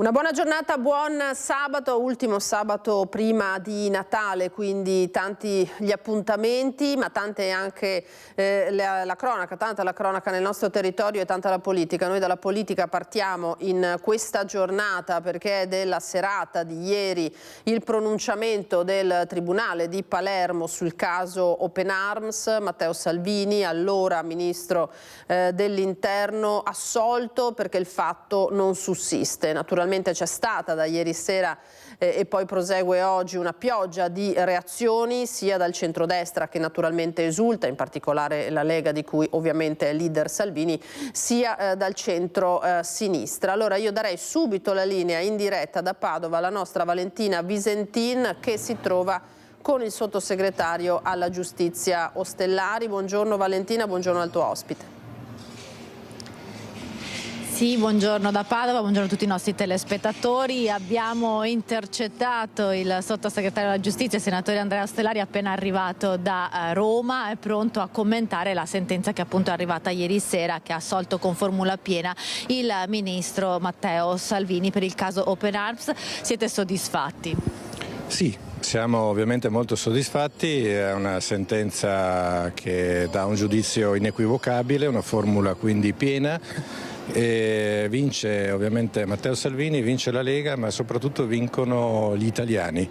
Una buona giornata, buon sabato, ultimo sabato prima di Natale, quindi tanti gli appuntamenti, ma tante anche la cronaca, tanta la cronaca nel nostro territorio e tanta la politica. Noi dalla politica partiamo in questa giornata perché è della serata di ieri il pronunciamento del Tribunale di Palermo sul caso Open Arms. Matteo Salvini, allora Ministro dell'Interno, assolto perché il fatto non sussiste. Naturalmente c'è stata da ieri sera e poi prosegue oggi una pioggia di reazioni sia dal centrodestra, che naturalmente esulta, in particolare la Lega di cui ovviamente è leader Salvini, sia dal centro-sinistra. Allora io darei subito la linea in diretta da Padova alla nostra Valentina Visentin, che si trova con il sottosegretario alla giustizia Ostellari. Buongiorno Valentina, buongiorno al tuo ospite. Sì, buongiorno da Padova, buongiorno a tutti i nostri telespettatori. Abbiamo intercettato il sottosegretario alla giustizia, il senatore Andrea Ostellari, appena arrivato da Roma, è pronto a commentare la sentenza che appunto è arrivata ieri sera, che ha assolto con formula piena il ministro Matteo Salvini per il caso Open Arms. Siete soddisfatti? Sì, siamo ovviamente molto soddisfatti, è una sentenza che dà un giudizio inequivocabile, una formula quindi piena. E vince ovviamente Matteo Salvini, vince la Lega, ma soprattutto vincono gli italiani.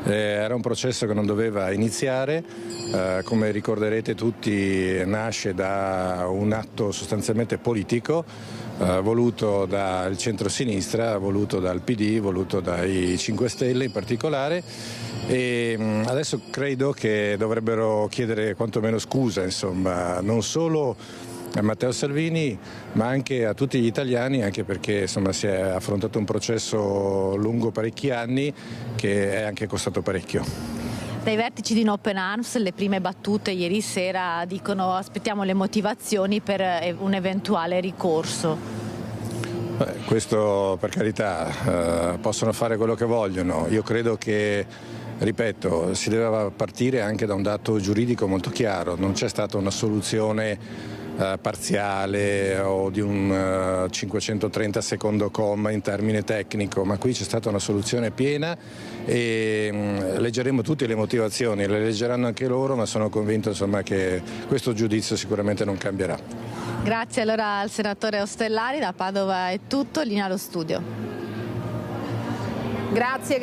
Era un processo che non doveva iniziare, come ricorderete tutti nasce da un atto sostanzialmente politico, voluto dal centro-sinistra, voluto dal PD, voluto dai 5 Stelle in particolare, e adesso credo che dovrebbero chiedere quantomeno scusa, insomma, non solo a Matteo Salvini ma anche a tutti gli italiani, anche perché insomma si è affrontato un processo lungo parecchi anni che è anche costato parecchio. Dai vertici di Open Arms le prime battute ieri sera dicono aspettiamo le motivazioni per un eventuale ricorso. Questo per carità, possono fare quello che vogliono. Io credo che, ripeto, si doveva partire anche da un dato giuridico molto chiaro, non c'è stata una soluzione parziale o di un 530 secondo comma in termine tecnico, ma qui c'è stata una soluzione piena e leggeremo tutte le motivazioni, le leggeranno anche loro, ma sono convinto insomma che questo giudizio sicuramente non cambierà. Grazie allora al senatore Ostellari, da Padova è tutto, linea allo studio. Grazie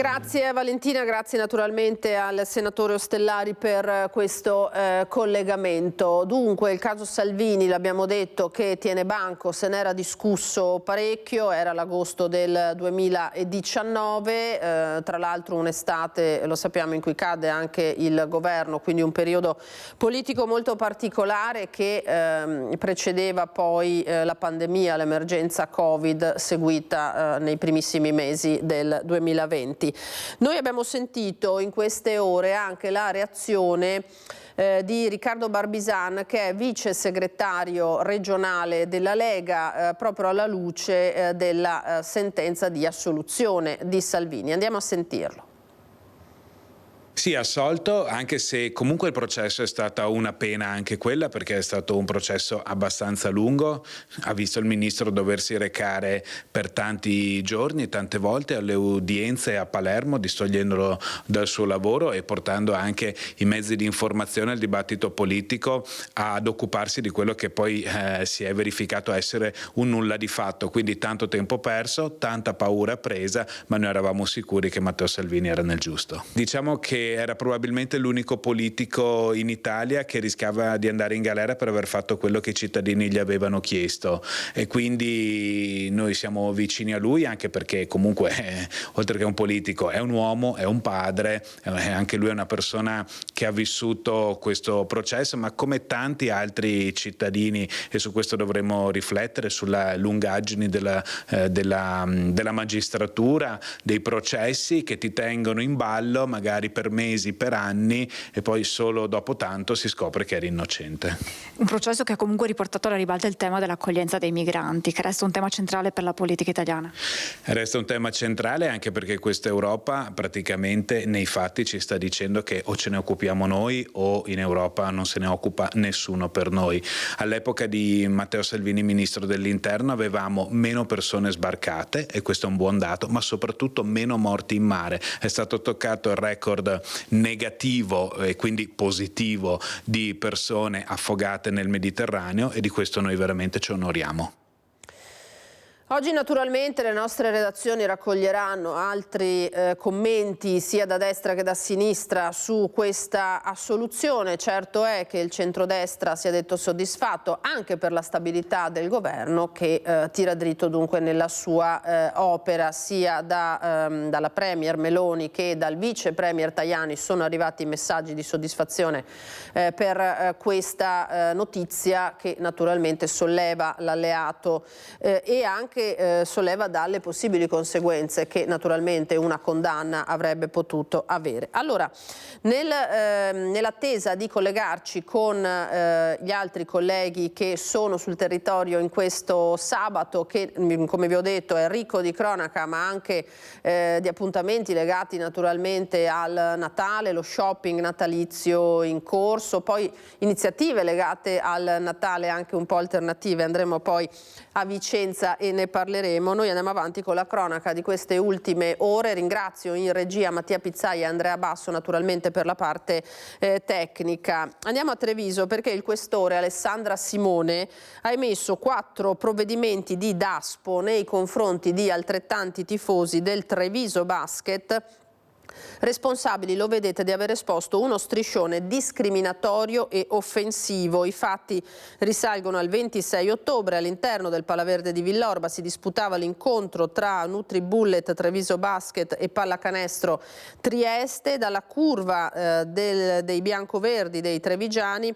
Valentina, grazie naturalmente al senatore Ostellari per questo collegamento. Dunque il caso Salvini, l'abbiamo detto, che tiene banco, se n'era discusso parecchio, era l'agosto del 2019, tra l'altro un'estate, lo sappiamo, in cui cade anche il governo, quindi un periodo politico molto particolare che precedeva poi la pandemia, l'emergenza Covid seguita nei primissimi mesi del 2020. Noi abbiamo sentito in queste ore anche la reazione di Riccardo Barbisan, che è vice segretario regionale della Lega, proprio alla luce della sentenza di assoluzione di Salvini. Andiamo a sentirlo. Sì, assolto, anche se comunque il processo è stata una pena anche quella, perché è stato un processo abbastanza lungo, ha visto il ministro doversi recare per tanti giorni, tante volte alle udienze a Palermo, distogliendolo dal suo lavoro e portando anche i mezzi di informazione al dibattito politico ad occuparsi di quello che poi si è verificato essere un nulla di fatto, quindi tanto tempo perso, tanta paura presa, ma noi eravamo sicuri che Matteo Salvini era nel giusto. Diciamo che era probabilmente l'unico politico in Italia che rischiava di andare in galera per aver fatto quello che i cittadini gli avevano chiesto, e quindi noi siamo vicini a lui, anche perché comunque oltre che un politico è un uomo, è un padre, anche lui è una persona che ha vissuto questo processo, ma come tanti altri cittadini, e su questo dovremmo riflettere, sulla lungaggine della magistratura, dei processi che ti tengono in ballo magari per mesi, per anni, e poi solo dopo tanto si scopre che era innocente. Un processo che ha comunque riportato alla ribalta il tema dell'accoglienza dei migranti, che resta un tema centrale per la politica italiana. Resta un tema centrale anche perché questa Europa praticamente nei fatti ci sta dicendo che o ce ne occupiamo noi o in Europa non se ne occupa nessuno per noi. All'epoca di Matteo Salvini, ministro dell'Interno, avevamo meno persone sbarcate, e questo è un buon dato, ma soprattutto meno morti in mare. È stato toccato il record negativo e quindi positivo di persone affogate nel Mediterraneo, e di questo noi veramente ci onoriamo. Oggi naturalmente le nostre redazioni raccoglieranno altri commenti sia da destra che da sinistra su questa assoluzione. Certo è che il centrodestra si è detto soddisfatto anche per la stabilità del governo, che tira dritto dunque nella sua opera. Sia dalla Premier Meloni che dal Vice Premier Tajani sono arrivati messaggi di soddisfazione per questa notizia, che naturalmente solleva l'alleato e anche solleva dalle possibili conseguenze che naturalmente una condanna avrebbe potuto avere. Allora, nell'attesa di collegarci con gli altri colleghi che sono sul territorio in questo sabato, che come vi ho detto è ricco di cronaca ma anche di appuntamenti legati naturalmente al Natale, lo shopping natalizio in corso, poi iniziative legate al Natale anche un po' alternative, andremo poi a Vicenza e ne parleremo. Noi andiamo avanti con la cronaca di queste ultime ore. Ringrazio in regia Mattia Pizzai e Andrea Basso naturalmente per la parte tecnica. Andiamo a Treviso perché il questore Alessandra Simone ha emesso 4 provvedimenti di Daspo nei confronti di altrettanti tifosi del Treviso Basket, responsabili, lo vedete, di aver esposto uno striscione discriminatorio e offensivo. I fatti risalgono al 26 ottobre. All'interno del Palaverde di Villorba si disputava l'incontro tra NutriBullet Treviso Basket e Pallacanestro Trieste. Dalla curva dei biancoverdi, dei trevigiani,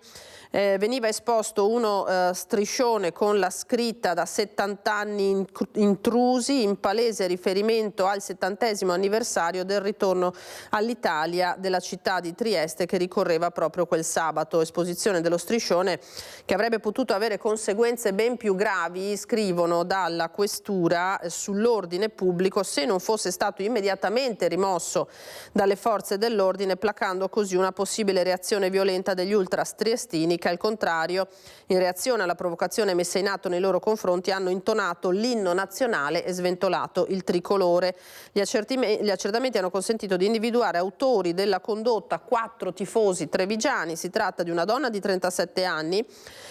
veniva esposto uno striscione con la scritta "da 70 anni intrusi", in palese riferimento al 70° anniversario del ritorno all'Italia della città di Trieste, che ricorreva proprio quel sabato. Esposizione dello striscione che avrebbe potuto avere conseguenze ben più gravi, scrivono dalla questura, sull'ordine pubblico, se non fosse stato immediatamente rimosso dalle forze dell'ordine, placando così una possibile reazione violenta degli ultras triestini, che al contrario, in reazione alla provocazione messa in atto nei loro confronti, hanno intonato l'inno nazionale e sventolato il tricolore. Gli accertamenti hanno consentito di individuare autori della condotta 4 tifosi trevigiani. Si tratta di una donna di 37 anni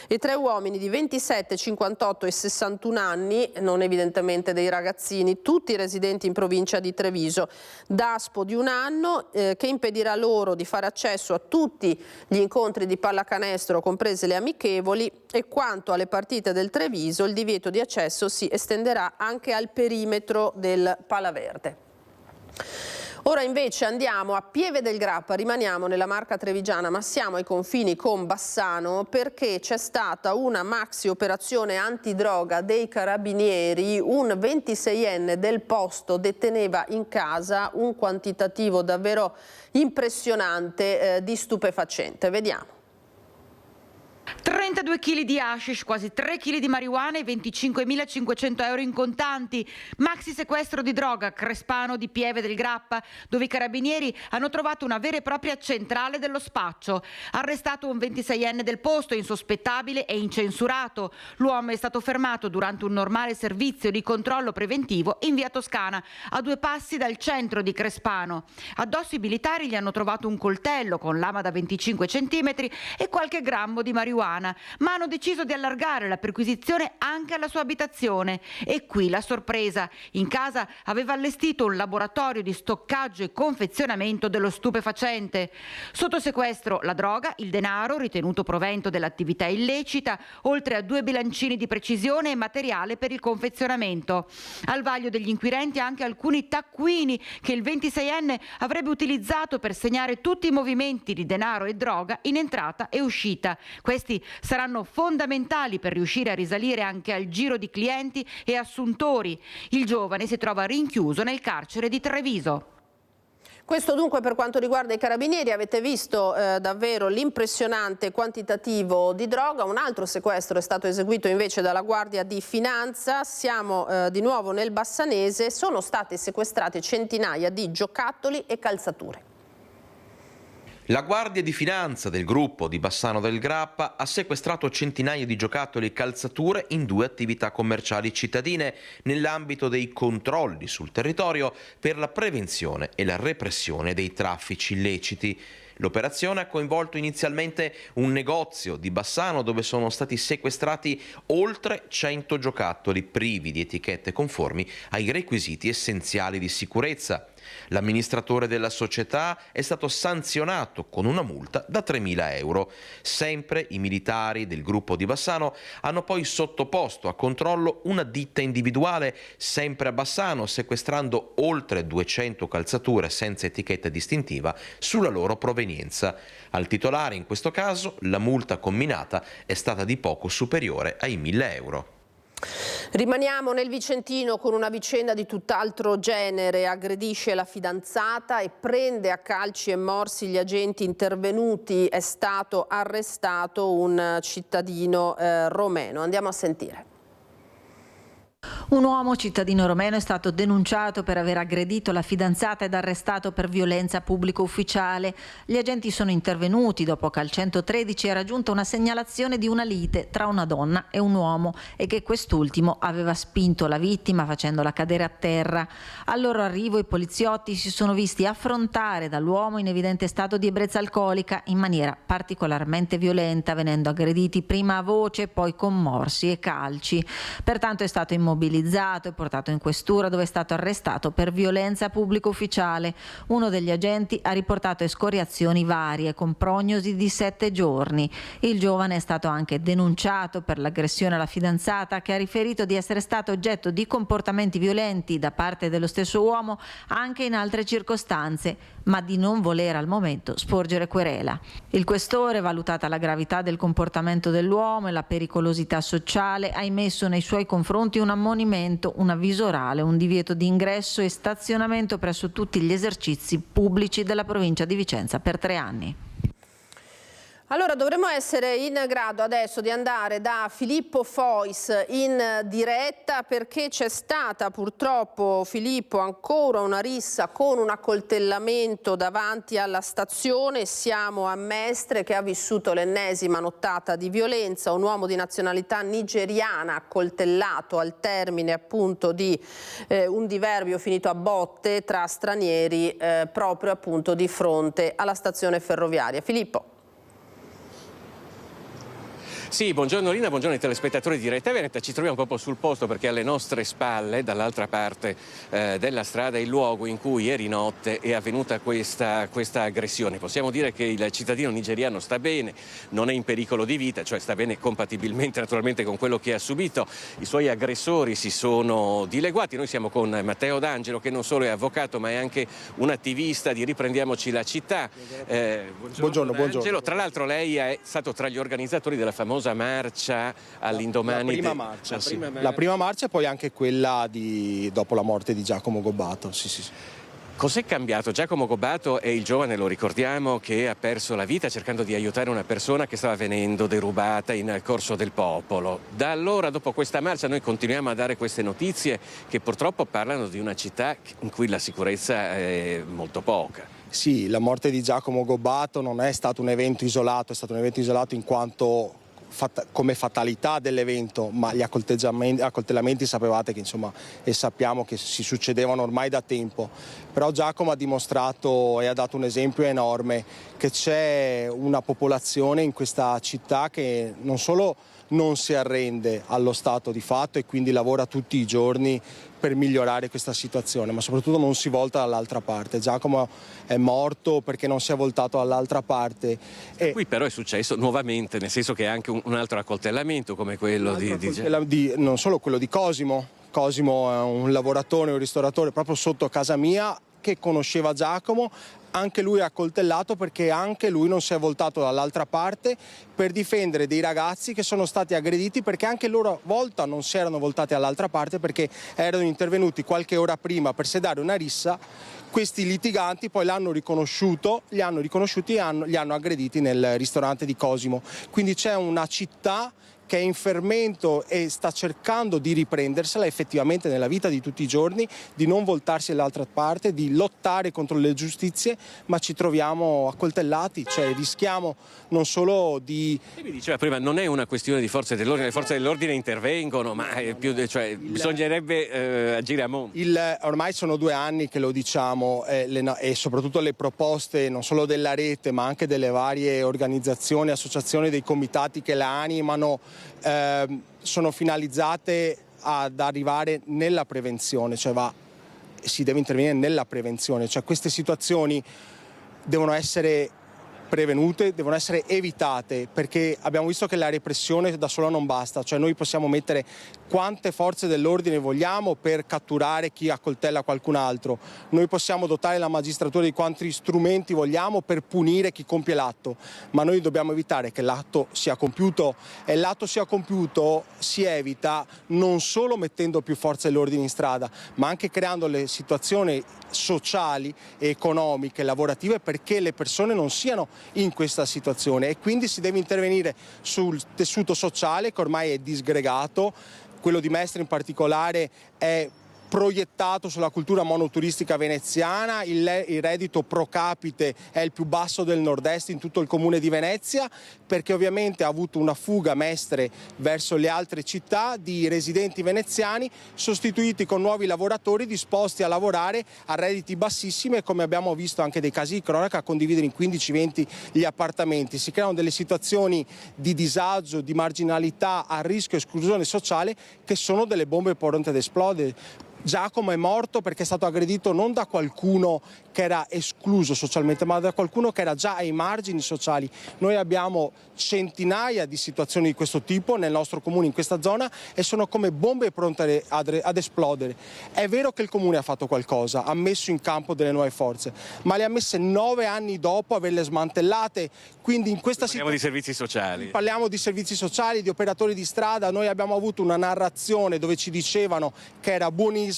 e 3 uomini di 27, 58 e 61 anni, non evidentemente dei ragazzini, tutti residenti in provincia di Treviso. Daspo di 1 anno che impedirà loro di fare accesso a tutti gli incontri di pallacanestro, comprese le amichevoli, e quanto alle partite del Treviso il divieto di accesso si estenderà anche al perimetro del Palaverde. Ora invece andiamo a Pieve del Grappa, rimaniamo nella Marca trevigiana ma siamo ai confini con Bassano, perché c'è stata una maxi operazione antidroga dei carabinieri. Un 26enne del posto deteneva in casa un quantitativo davvero impressionante di stupefacente. Vediamo. 32 kg di hashish, quasi 3 kg di marijuana e 25.500 euro in contanti. Maxi sequestro di droga a Crespano di Pieve del Grappa, dove i carabinieri hanno trovato una vera e propria centrale dello spaccio. Arrestato un 26enne del posto, insospettabile e incensurato. L'uomo è stato fermato durante un normale servizio di controllo preventivo in via Toscana, a 2 passi dal centro di Crespano. Addosso i militari gli hanno trovato un coltello con lama da 25 cm e qualche grammo di marijuana, ma hanno deciso di allargare la perquisizione anche alla sua abitazione. E qui la sorpresa: in casa aveva allestito un laboratorio di stoccaggio e confezionamento dello stupefacente. Sotto sequestro la droga, il denaro ritenuto provento dell'attività illecita, oltre a 2 bilancini di precisione e materiale per il confezionamento. Al vaglio degli inquirenti anche alcuni taccuini che il 26enne avrebbe utilizzato per segnare tutti i movimenti di denaro e droga in entrata e uscita. Questi saranno fondamentali per riuscire a risalire anche al giro di clienti e assuntori. Il giovane si trova rinchiuso nel carcere di Treviso. Questo dunque per quanto riguarda i carabinieri. Avete visto davvero l'impressionante quantitativo di droga. Un altro sequestro è stato eseguito invece dalla Guardia di Finanza. Siamo di nuovo nel Bassanese. Sono state sequestrate centinaia di giocattoli e calzature. La Guardia di Finanza del gruppo di Bassano del Grappa ha sequestrato centinaia di giocattoli e calzature in 2 attività commerciali cittadine nell'ambito dei controlli sul territorio per la prevenzione e la repressione dei traffici illeciti. L'operazione ha coinvolto inizialmente un negozio di Bassano dove sono stati sequestrati oltre 100 giocattoli privi di etichette conformi ai requisiti essenziali di sicurezza. L'amministratore della società è stato sanzionato con una multa da 3.000 euro. Sempre i militari del gruppo di Bassano hanno poi sottoposto a controllo una ditta individuale, sempre a Bassano, sequestrando oltre 200 calzature senza etichetta distintiva sulla loro provenienza. Al titolare, in questo caso, la multa comminata è stata di poco superiore ai 1.000 euro. Rimaniamo nel Vicentino con una vicenda di tutt'altro genere. Aggredisce la fidanzata e prende a calci e morsi gli agenti intervenuti. È stato arrestato un cittadino romeno. Andiamo a sentire. Un uomo cittadino romeno è stato denunciato per aver aggredito la fidanzata ed arrestato per violenza pubblico ufficiale. Gli agenti sono intervenuti dopo che al 113 era giunta una segnalazione di una lite tra una donna e un uomo e che quest'ultimo aveva spinto la vittima facendola cadere a terra. Al loro arrivo i poliziotti si sono visti affrontare dall'uomo in evidente stato di ebbrezza alcolica in maniera particolarmente violenta, venendo aggrediti prima a voce, poi con morsi e calci. Pertanto è stato immobilizzato e portato in questura, dove è stato arrestato per violenza pubblico ufficiale. Uno degli agenti ha riportato escoriazioni varie con prognosi di 7 giorni. Il giovane è stato anche denunciato per l'aggressione alla fidanzata, che ha riferito di essere stato oggetto di comportamenti violenti da parte dello stesso uomo anche in altre circostanze, ma di non voler al momento sporgere querela. Il questore, valutata la gravità del comportamento dell'uomo e la pericolosità sociale, ha emesso nei suoi confronti un ammonimento, un avviso orale, un divieto di ingresso e stazionamento presso tutti gli esercizi pubblici della provincia di Vicenza per 3 anni. Allora dovremmo essere in grado adesso di andare da Filippo Fois in diretta, perché c'è stata purtroppo, Filippo, ancora una rissa con un accoltellamento davanti alla stazione. Siamo a Mestre, che ha vissuto l'ennesima nottata di violenza. Un uomo di nazionalità nigeriana accoltellato al termine appunto di un diverbio finito a botte tra stranieri proprio appunto di fronte alla stazione ferroviaria. Filippo. Sì, buongiorno Lina, buongiorno ai telespettatori di Rete Veneta. Ci troviamo proprio sul posto perché alle nostre spalle, dall'altra parte della strada, è il luogo in cui ieri notte è avvenuta questa aggressione. Possiamo dire che il cittadino nigeriano sta bene, non è in pericolo di vita, cioè sta bene compatibilmente naturalmente con quello che ha subito. I suoi aggressori si sono dileguati. Noi siamo con Matteo D'Angelo, che non solo è avvocato ma è anche un attivista di Riprendiamoci la città. Buongiorno. Tra l'altro lei è stato tra gli organizzatori della famosa marcia all'indomani. La prima marcia e poi anche quella dopo la morte di Giacomo Gobbato. Sì. Cos'è cambiato? Giacomo Gobbato è il giovane, lo ricordiamo, che ha perso la vita cercando di aiutare una persona che stava venendo derubata in Corso del Popolo. Da allora, dopo questa marcia, noi continuiamo a dare queste notizie che purtroppo parlano di una città in cui la sicurezza è molto poca. Sì, la morte di Giacomo Gobbato non è stato un evento isolato, è stato un evento isolato in quanto come fatalità dell'evento, ma gli accoltellamenti sapevate che insomma, e sappiamo che si succedevano ormai da tempo. Però Giacomo ha dimostrato e ha dato un esempio enorme che c'è una popolazione in questa città che non solo non si arrende allo stato di fatto e quindi lavora tutti i giorni per migliorare questa situazione, ma soprattutto non si volta dall'altra parte. Giacomo è morto perché non si è voltato dall'altra parte. E qui però è successo nuovamente, nel senso che anche un altro accoltellamento come quello non solo quello di Cosimo. Cosimo è un lavoratore, un ristoratore proprio sotto casa mia, che conosceva Giacomo, anche lui è accoltellato perché anche lui non si è voltato dall'altra parte per difendere dei ragazzi che sono stati aggrediti, perché anche loro a volta non si erano voltati dall'altra parte perché erano intervenuti qualche ora prima per sedare una rissa. Questi litiganti poi li hanno riconosciuti e li hanno aggrediti nel ristorante di Cosimo. Quindi c'è una città che è in fermento e sta cercando di riprendersela effettivamente nella vita di tutti i giorni, di non voltarsi dall'altra parte, di lottare contro le giustizie, ma ci troviamo accoltellati, cioè rischiamo non solo di... E mi diceva prima, non è una questione di forze dell'ordine, le forze dell'ordine intervengono, ma è più, bisognerebbe agire a monte. Ormai sono 2 anni che lo diciamo, e soprattutto le proposte non solo della rete ma anche delle varie organizzazioni, associazioni, dei comitati che la animano, sono finalizzate ad arrivare nella prevenzione, cioè si deve intervenire nella prevenzione, cioè queste situazioni devono essere prevenute, devono essere evitate, perché abbiamo visto che la repressione da sola non basta, cioè noi possiamo mettere quante forze dell'ordine vogliamo per catturare chi accoltella qualcun altro, noi possiamo dotare la magistratura di quanti strumenti vogliamo per punire chi compie l'atto, ma noi dobbiamo evitare che l'atto sia compiuto, e l'atto sia compiuto si evita non solo mettendo più forze dell'ordine in strada, ma anche creando le situazioni sociali, economiche, lavorative perché le persone non siano in questa situazione, e quindi si deve intervenire sul tessuto sociale che ormai è disgregato. Quello di Mestre in particolare è proiettato sulla cultura monoturistica veneziana, il reddito pro capite è il più basso del nord-est in tutto il comune di Venezia, perché ovviamente ha avuto una fuga Mestre verso le altre città di residenti veneziani sostituiti con nuovi lavoratori disposti a lavorare a redditi bassissimi, e come abbiamo visto anche dei casi di cronaca, a condividere in 15-20 gli appartamenti. Si creano delle situazioni di disagio, di marginalità, a rischio esclusione sociale, che sono delle bombe pronte ad esplodere. Giacomo è morto perché è stato aggredito non da qualcuno che era escluso socialmente, ma da qualcuno che era già ai margini sociali. Noi abbiamo centinaia di situazioni di questo tipo nel nostro comune, in questa zona, e sono come bombe pronte ad esplodere. È vero che il comune ha fatto qualcosa, ha messo in campo delle nuove forze, ma le ha messe 9 anni dopo averle smantellate. Quindi in questa Parliamo di servizi sociali. Parliamo di servizi sociali, di operatori di strada. Noi abbiamo avuto una narrazione dove ci dicevano che era buonismo,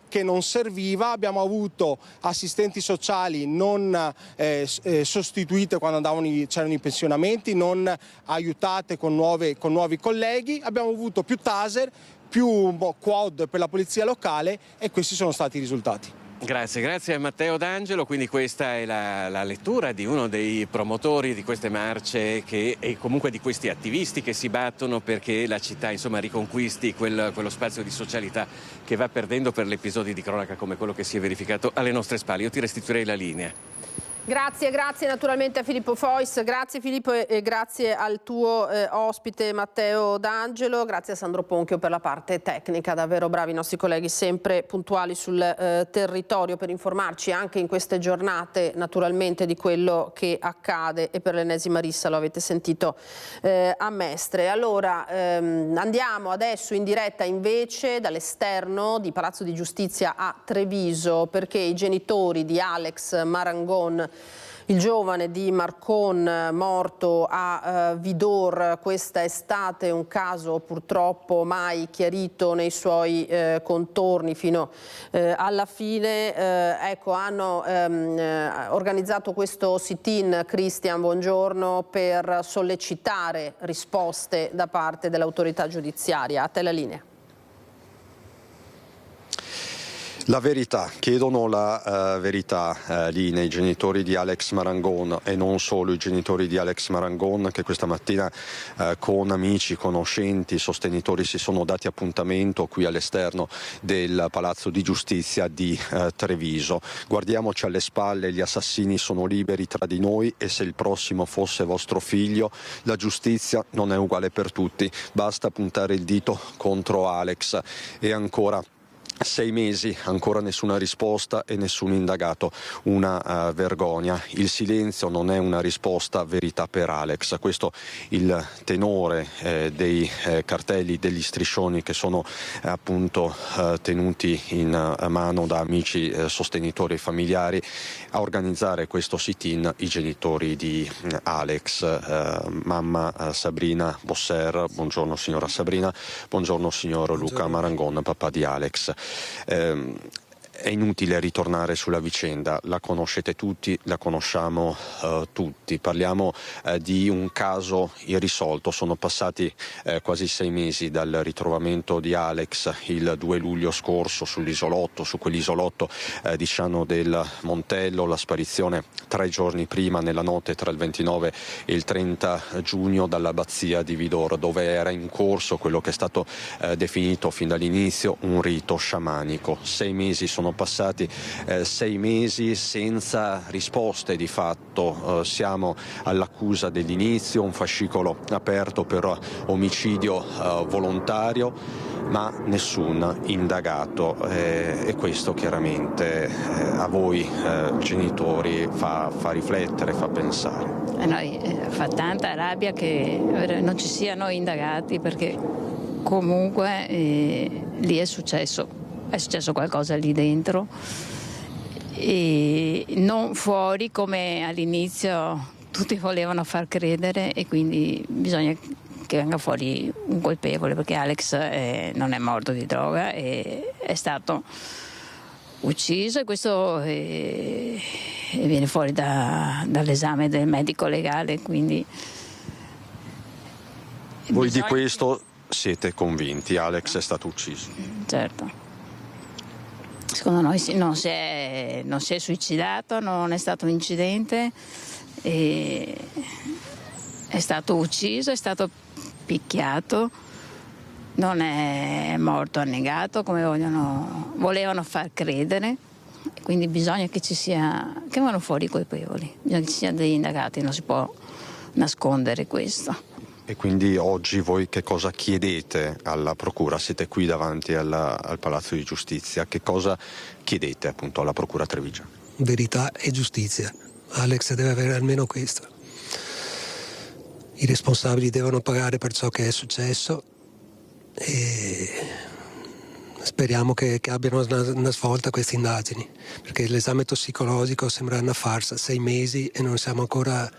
che non serviva, abbiamo avuto assistenti sociali non sostituite quando c'erano i pensionamenti, non aiutate con nuovi colleghi, abbiamo avuto più taser, più quad per la polizia locale, e questi sono stati i risultati. Grazie a Matteo D'Angelo. Quindi questa è la lettura di uno dei promotori di queste marce e comunque di questi attivisti che si battono perché la città riconquisti quello spazio di socialità che va perdendo per episodi di cronaca come quello che si è verificato alle nostre spalle. Io ti restituirei la linea. Grazie naturalmente a Filippo Fois, grazie Filippo e grazie al tuo ospite Matteo D'Angelo, grazie a Sandro Ponchio per la parte tecnica, davvero bravi i nostri colleghi, sempre puntuali sul territorio per informarci anche in queste giornate naturalmente di quello che accade, e per l'ennesima rissa lo avete sentito a Mestre. Allora andiamo adesso in diretta invece dall'esterno di Palazzo di Giustizia a Treviso, perché i genitori di Alex Marangon, il giovane di Marcon morto a Vidor questa estate, un caso purtroppo mai chiarito nei suoi contorni fino alla fine, hanno organizzato questo sit-in, Cristian, buongiorno, per sollecitare risposte da parte dell'autorità giudiziaria. A te la linea. La verità, chiedono la verità lì nei genitori di Alex Marangon, e non solo i genitori di Alex Marangon, che questa mattina con amici, conoscenti, sostenitori si sono dati appuntamento qui all'esterno del Palazzo di Giustizia di Treviso. Guardiamoci alle spalle, gli assassini sono liberi tra di noi, e se il prossimo fosse vostro figlio, la giustizia non è uguale per tutti, basta puntare il dito contro Alex. E ancora, 6 mesi, ancora nessuna risposta e nessun indagato, una vergogna. Il silenzio non è una risposta, verità per Alex. Questo il tenore dei cartelli, degli striscioni che sono appunto tenuti in mano da amici, sostenitori e familiari. A organizzare questo sit-in i genitori di Alex, mamma Sabrina Bosser, buongiorno signora Sabrina, buongiorno signor Luca Marangon, papà di Alex. È inutile ritornare sulla vicenda, la conoscete tutti, la conosciamo tutti. Parliamo di un caso irrisolto, sono passati quasi 6 mesi dal ritrovamento di Alex il 2 luglio scorso sull'isolotto, su quell'isolotto di Ciano del Montello, la sparizione 3 giorni prima, nella notte tra il 29 e il 30 giugno, dall'abbazia di Vidor, dove era in corso quello che è stato definito fin dall'inizio un rito sciamanico. 6 mesi sono passati, 6 mesi senza risposte di fatto. Siamo all'accusa dell'inizio, un fascicolo aperto per omicidio volontario, ma nessun indagato, e questo chiaramente a voi genitori fa riflettere, fa pensare. A noi fa tanta rabbia che non ci siano indagati, perché comunque lì è successo qualcosa lì dentro, e non fuori come all'inizio tutti volevano far credere, e quindi bisogna che venga fuori un colpevole, perché Alex non è morto di droga, è stato ucciso, e questo viene fuori dall'esame del medico legale, quindi voi di questo siete convinti? Alex è stato ucciso? Certo. Secondo noi non si è suicidato, non è stato un incidente, è stato ucciso, è stato picchiato, non è morto annegato come volevano far credere, quindi bisogna che vengano fuori i colpevoli, bisogna che ci siano degli indagati, non si può nascondere questo. E quindi oggi voi che cosa chiedete alla Procura? Siete qui davanti al Palazzo di Giustizia, che cosa chiedete appunto alla Procura trevigiana? Verità e giustizia. Alex deve avere almeno questo. I responsabili devono pagare per ciò che è successo, e speriamo che abbiano una svolta queste indagini, perché l'esame tossicologico sembra una farsa, 6 mesi e non siamo ancora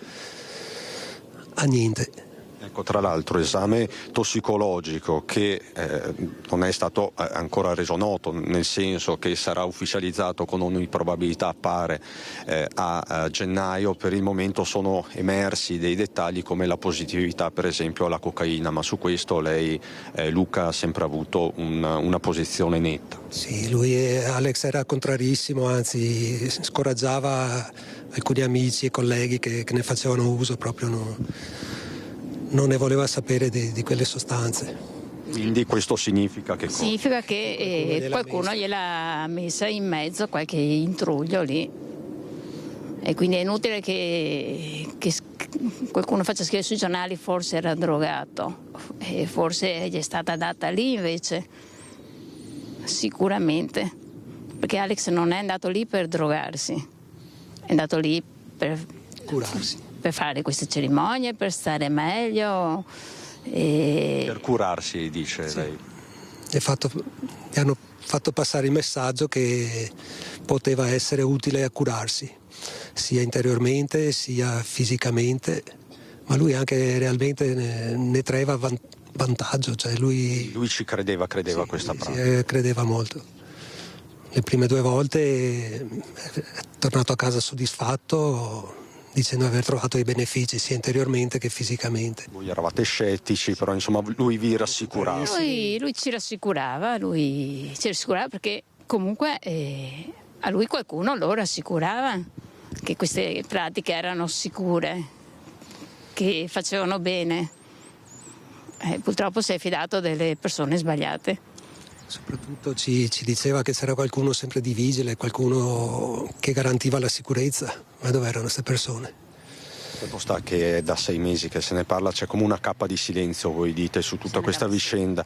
a niente. Ecco, tra l'altro esame tossicologico che non è stato ancora reso noto, nel senso che sarà ufficializzato con ogni probabilità, pare, a gennaio. Per il momento sono emersi dei dettagli come la positività per esempio alla cocaina, ma su questo lei, Luca, ha sempre avuto una posizione netta. Sì, Alex era contrarissimo, anzi scoraggiava alcuni amici e colleghi che ne facevano uso, proprio non ne voleva sapere di quelle sostanze. Quindi questo significa che cosa? Significa che qualcuno gliel'ha messa in mezzo, qualche intruglio lì, e quindi è inutile che qualcuno faccia scrivere sui giornali forse era drogato, e forse gli è stata data lì invece, sicuramente, perché Alex non è andato lì per drogarsi, è andato lì per curarsi, per fare queste cerimonie, per stare meglio. Per curarsi, dice lei. Gli hanno fatto passare il messaggio che poteva essere utile a curarsi, sia interiormente sia fisicamente, ma lui anche realmente ne traeva vantaggio. Cioè lui ci credeva a questa pratica. Credeva molto. Le prime 2 volte è tornato a casa soddisfatto, dicendo di aver trovato i benefici sia interiormente che fisicamente. Voi eravate scettici, però insomma lui vi rassicurava. Lui ci rassicurava, perché comunque a lui qualcuno lo rassicurava che queste pratiche erano sicure, che facevano bene. Purtroppo si è fidato delle persone sbagliate. Soprattutto ci diceva che c'era qualcuno sempre di vigile, qualcuno che garantiva la sicurezza, ma dove erano queste persone? Fatto sta che è da 6 mesi che se ne parla, c'è come una cappa di silenzio, voi dite, su tutta questa vicenda.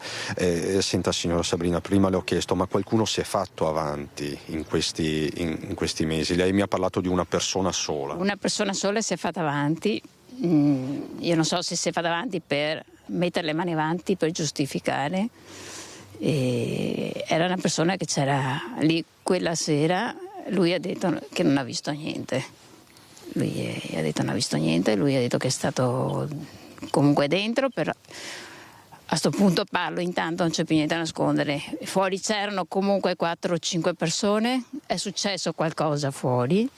Senta signora Sabrina, prima le ho chiesto, ma qualcuno si è fatto avanti in questi mesi? Lei mi ha parlato di una persona sola. Una persona sola si è fatta avanti, io non so se si è fatta avanti per mettere le mani avanti, per giustificare. Era una persona che c'era lì quella sera, lui ha detto che non ha visto niente. Lui ha detto non ha visto niente, lui ha detto che è stato comunque dentro, però a questo punto parlo, intanto non c'è più niente da nascondere. Fuori c'erano comunque 4 o 5 persone, è successo qualcosa fuori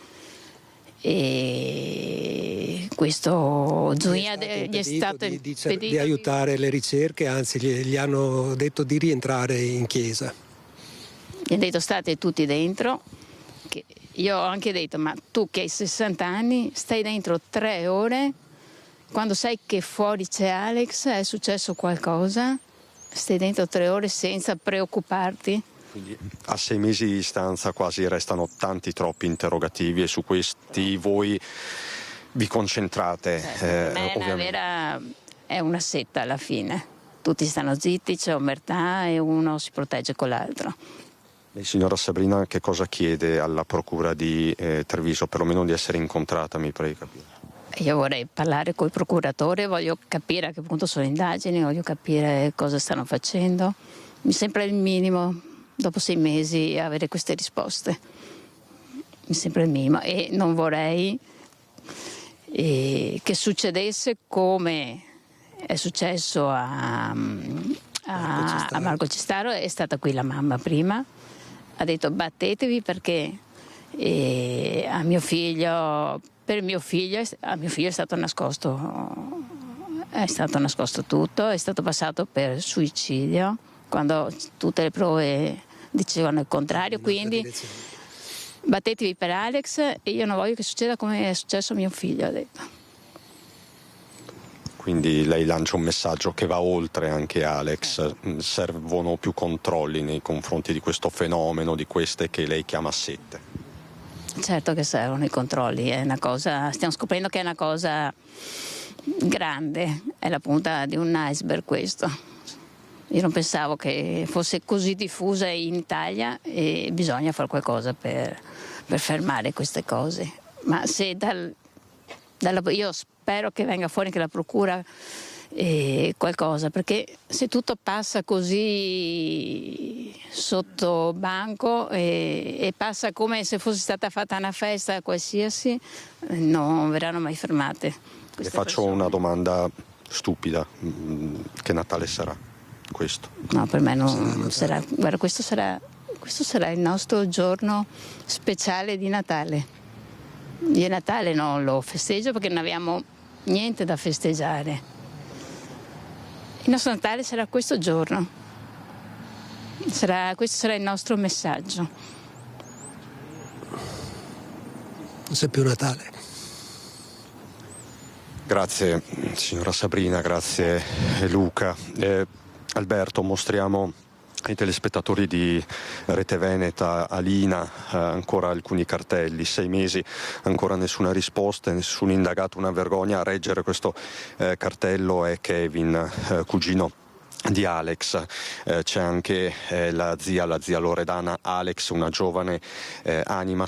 e questo Zuia gli è stato di aiutare le ricerche, anzi gli hanno detto di rientrare in chiesa. Gli hanno detto state tutti dentro. Io ho anche detto, ma tu che hai 60 anni stai dentro 3 ore, quando sai che fuori c'è Alex, è successo qualcosa, stai dentro 3 ore senza preoccuparti. Quindi a 6 mesi di distanza quasi restano tanti troppi interrogativi e su questi voi vi concentrate. È una setta alla fine, tutti stanno zitti, c'è omertà e uno si protegge con l'altro. Lei, signora Sabrina, che cosa chiede alla procura di Treviso, perlomeno di essere incontrata, mi prego capire? Io vorrei parlare col procuratore, voglio capire a che punto sono le indagini, voglio capire cosa stanno facendo. Mi sembra il minimo, dopo 6 mesi, avere queste risposte. Mi sembra il minimo e non vorrei che succedesse come è successo a Marco Cestaro. È stata qui la mamma prima, ha detto battetevi perché a mio figlio è stato nascosto tutto, è stato passato per suicidio quando tutte le prove dicevano il contrario, quindi battetevi per Alex e io non voglio che succeda come è successo a mio figlio, ha detto. Quindi lei lancia un messaggio che va oltre anche Alex, servono più controlli nei confronti di questo fenomeno, di queste che lei chiama sette. Certo che servono i controlli, è una cosa, stiamo scoprendo che è una cosa grande, è la punta di un iceberg questo. Io non pensavo che fosse così diffusa in Italia e bisogna fare qualcosa per fermare queste cose. Ma se io spero che venga fuori anche la procura qualcosa, perché se tutto passa così sotto banco e passa come se fosse stata fatta una festa qualsiasi, non verranno mai fermate. Le faccio una domanda stupida, che Natale sarà questo? No, per me non sarà, guarda, questo sarà il nostro giorno speciale di Natale. Io Natale non lo festeggio perché non abbiamo niente da festeggiare. Il nostro Natale sarà questo giorno, questo sarà il nostro messaggio. Non c'è più Natale. Grazie signora Sabrina, grazie Luca. Alberto, mostriamo ai telespettatori di Rete Veneta, Alina, ancora alcuni cartelli, 6 mesi, ancora nessuna risposta, nessun indagato, una vergogna. A reggere questo cartello è Kevin, cugino di Alex. C'è anche la zia Loredana Alex, una giovane anima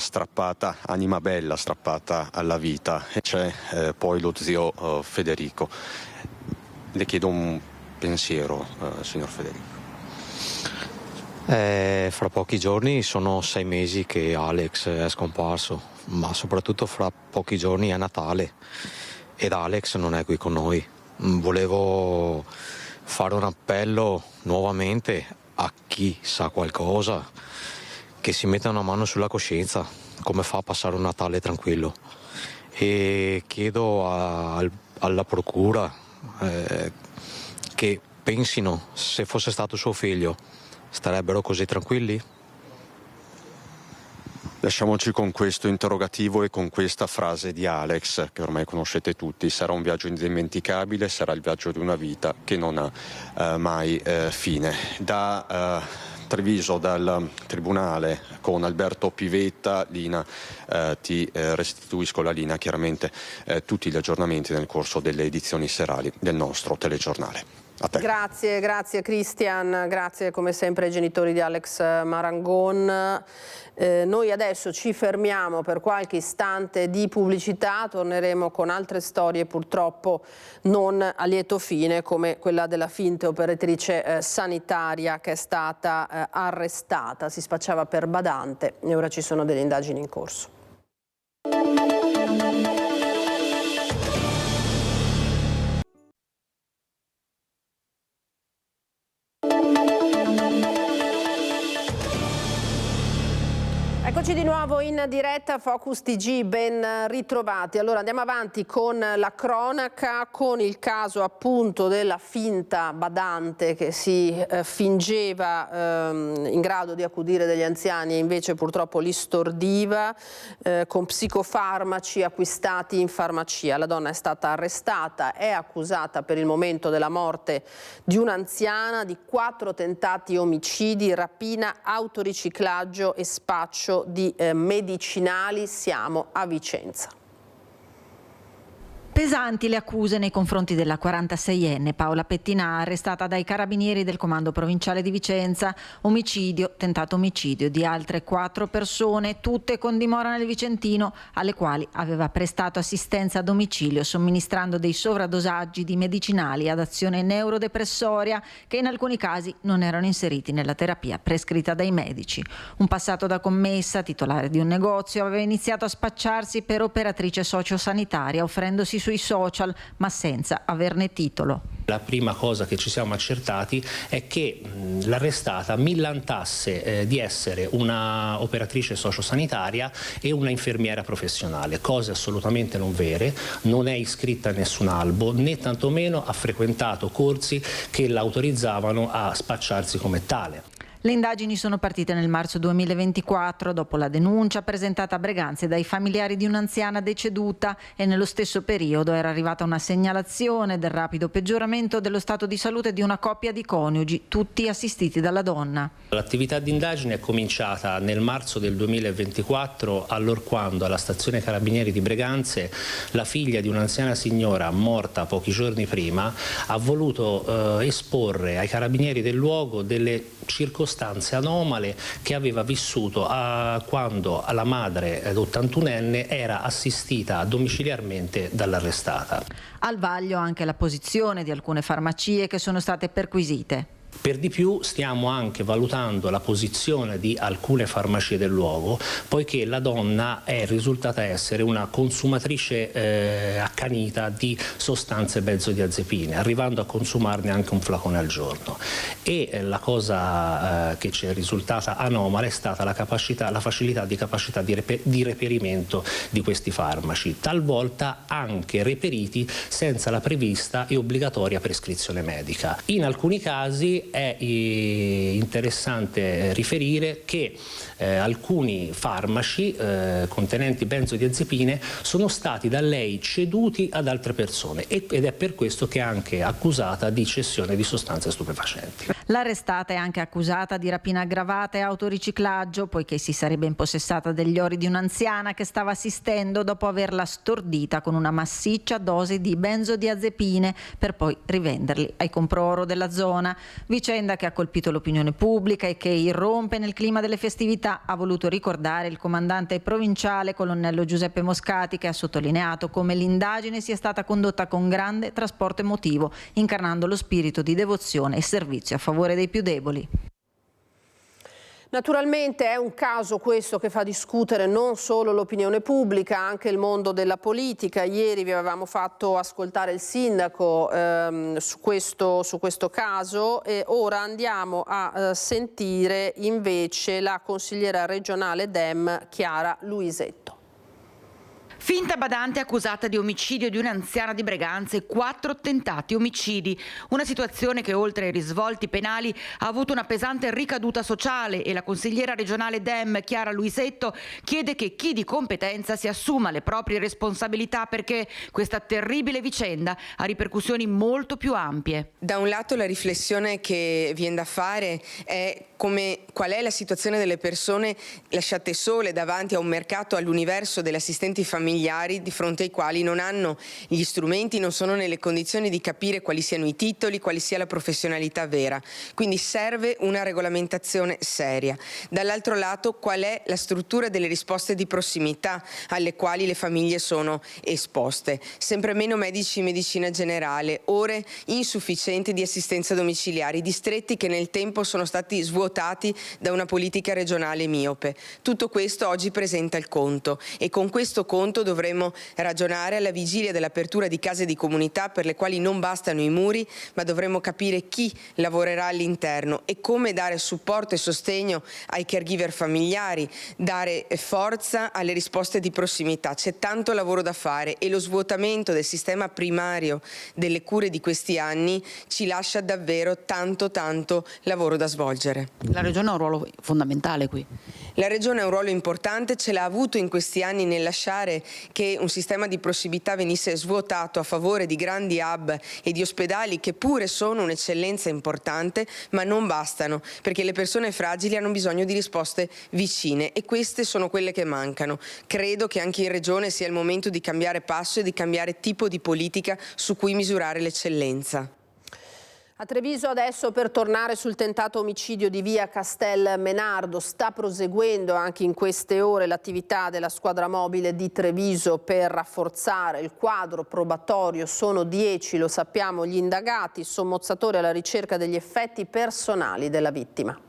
bella strappata alla vita. E c'è poi lo zio Federico. Le chiedo un pensiero, signor Federico. Fra pochi giorni sono 6 mesi che Alex è scomparso, ma soprattutto fra pochi giorni è Natale ed Alex non è qui con noi. Volevo fare un appello nuovamente a chi sa qualcosa, che si metta una mano sulla coscienza, come fa a passare un Natale tranquillo. E chiedo alla procura che pensino, se fosse stato suo figlio, starebbero così tranquilli? Lasciamoci con questo interrogativo e con questa frase di Alex, che ormai conoscete tutti: sarà un viaggio indimenticabile, sarà il viaggio di una vita che non ha mai fine. Da Treviso dal Tribunale con Alberto Pivetta. Lina, ti restituisco la linea, chiaramente tutti gli aggiornamenti nel corso delle edizioni serali del nostro telegiornale. A te. Grazie Cristian, grazie come sempre ai genitori di Alex Marangon. Noi adesso ci fermiamo per qualche istante di pubblicità, torneremo con altre storie purtroppo non a lieto fine, come quella della finta operatrice sanitaria che è stata arrestata, si spacciava per badante e ora ci sono delle indagini in corso. Eccoci di nuovo in diretta Focus TG, ben ritrovati. Allora andiamo avanti con la cronaca, con il caso appunto della finta badante che si fingeva in grado di accudire degli anziani e invece purtroppo li stordiva con psicofarmaci acquistati in farmacia. La donna è stata arrestata, è accusata per il momento della morte di un'anziana, di 4 tentati omicidi, rapina, autoriciclaggio e spaccio di medicinali. Siamo a Vicenza. Pesanti le accuse nei confronti della 46enne Paola Pettinà, arrestata dai carabinieri del comando provinciale di Vicenza. Omicidio, tentato omicidio di altre 4 persone, tutte con dimora nel Vicentino, alle quali aveva prestato assistenza a domicilio somministrando dei sovradosaggi di medicinali ad azione neurodepressoria che in alcuni casi non erano inseriti nella terapia prescritta dai medici. Un passato da commessa, titolare di un negozio, aveva iniziato a spacciarsi per operatrice sociosanitaria offrendosi sui social, ma senza averne titolo. La prima cosa che ci siamo accertati è che l'arrestata millantasse di essere una operatrice sociosanitaria e una infermiera professionale, cose assolutamente non vere, non è iscritta a nessun albo, né tantomeno ha frequentato corsi che la autorizzavano a spacciarsi come tale. Le indagini sono partite nel marzo 2024 dopo la denuncia presentata a Breganze dai familiari di un'anziana deceduta e nello stesso periodo era arrivata una segnalazione del rapido peggioramento dello stato di salute di una coppia di coniugi, tutti assistiti dalla donna. L'attività di indagine è cominciata nel marzo del 2024, allorquando alla stazione Carabinieri di Breganze la figlia di un'anziana signora morta pochi giorni prima ha voluto esporre ai carabinieri del luogo delle circostanze anomale che aveva vissuto quando la madre 81enne era assistita domiciliarmente dall'arrestata. Al vaglio anche la posizione di alcune farmacie che sono state perquisite. Per di più stiamo anche valutando la posizione di alcune farmacie del luogo, poiché la donna è risultata essere una consumatrice accanita di sostanze benzodiazepine, arrivando a consumarne anche un flacone al giorno. E la cosa che ci è risultata anomala è stata la facilità di reperimento di questi farmaci, talvolta anche reperiti senza la prevista e obbligatoria prescrizione medica. In alcuni casi è interessante riferire che alcuni farmaci contenenti benzodiazepine sono stati da lei ceduti ad altre persone ed è per questo che è anche accusata di cessione di sostanze stupefacenti. L'arrestata è anche accusata di rapina aggravata e autoriciclaggio, poiché si sarebbe impossessata degli ori di un'anziana che stava assistendo dopo averla stordita con una massiccia dose di benzodiazepine per poi rivenderli ai compro-oro della zona. Vicenda che ha colpito l'opinione pubblica e che irrompe nel clima delle festività, ha voluto ricordare il comandante provinciale colonnello Giuseppe Moscati, che ha sottolineato come l'indagine sia stata condotta con grande trasporto emotivo, incarnando lo spirito di devozione e servizio a favore dei più deboli. Naturalmente è un caso questo che fa discutere non solo l'opinione pubblica, anche il mondo della politica. Ieri vi avevamo fatto ascoltare il sindaco su questo caso e ora andiamo a sentire invece la consigliera regionale Dem Chiara Luisetto. Finta badante accusata di omicidio di un'anziana di Breganze, 4 tentati omicidi. Una situazione che oltre ai risvolti penali ha avuto una pesante ricaduta sociale e la consigliera regionale Dem, Chiara Luisetto, chiede che chi di competenza si assuma le proprie responsabilità perché questa terribile vicenda ha ripercussioni molto più ampie. Da un lato la riflessione che viene da fare è qual è la situazione delle persone lasciate sole davanti a un mercato, all'universo degli assistenti familiari di fronte ai quali non hanno gli strumenti, non sono nelle condizioni di capire quali siano i titoli, quali sia la professionalità vera. Quindi serve una regolamentazione seria. Dall'altro lato qual è la struttura delle risposte di prossimità alle quali le famiglie sono esposte. Sempre meno medici in medicina generale, ore insufficienti di assistenza domiciliare, distretti che nel tempo sono stati svuotati da una politica regionale miope. Tutto questo oggi presenta il conto e con questo conto dovremo ragionare alla vigilia dell'apertura di case di comunità per le quali non bastano i muri, ma dovremo capire chi lavorerà all'interno e come dare supporto e sostegno ai caregiver familiari, dare forza alle risposte di prossimità. C'è tanto lavoro da fare e lo svuotamento del sistema primario delle cure di questi anni ci lascia davvero tanto lavoro da svolgere. La Regione ha un ruolo fondamentale qui. La Regione ha un ruolo importante, ce l'ha avuto in questi anni nel lasciare che un sistema di prossimità venisse svuotato a favore di grandi hub e di ospedali che pure sono un'eccellenza importante, ma non bastano, perché le persone fragili hanno bisogno di risposte vicine e queste sono quelle che mancano. Credo che anche in Regione sia il momento di cambiare passo e di cambiare tipo di politica su cui misurare l'eccellenza. A Treviso adesso, per tornare sul tentato omicidio di via Castel Menardo, sta proseguendo anche in queste ore l'attività della squadra mobile di Treviso per rafforzare il quadro probatorio. Sono 10, lo sappiamo, gli indagati, sommozzatori alla ricerca degli effetti personali della vittima.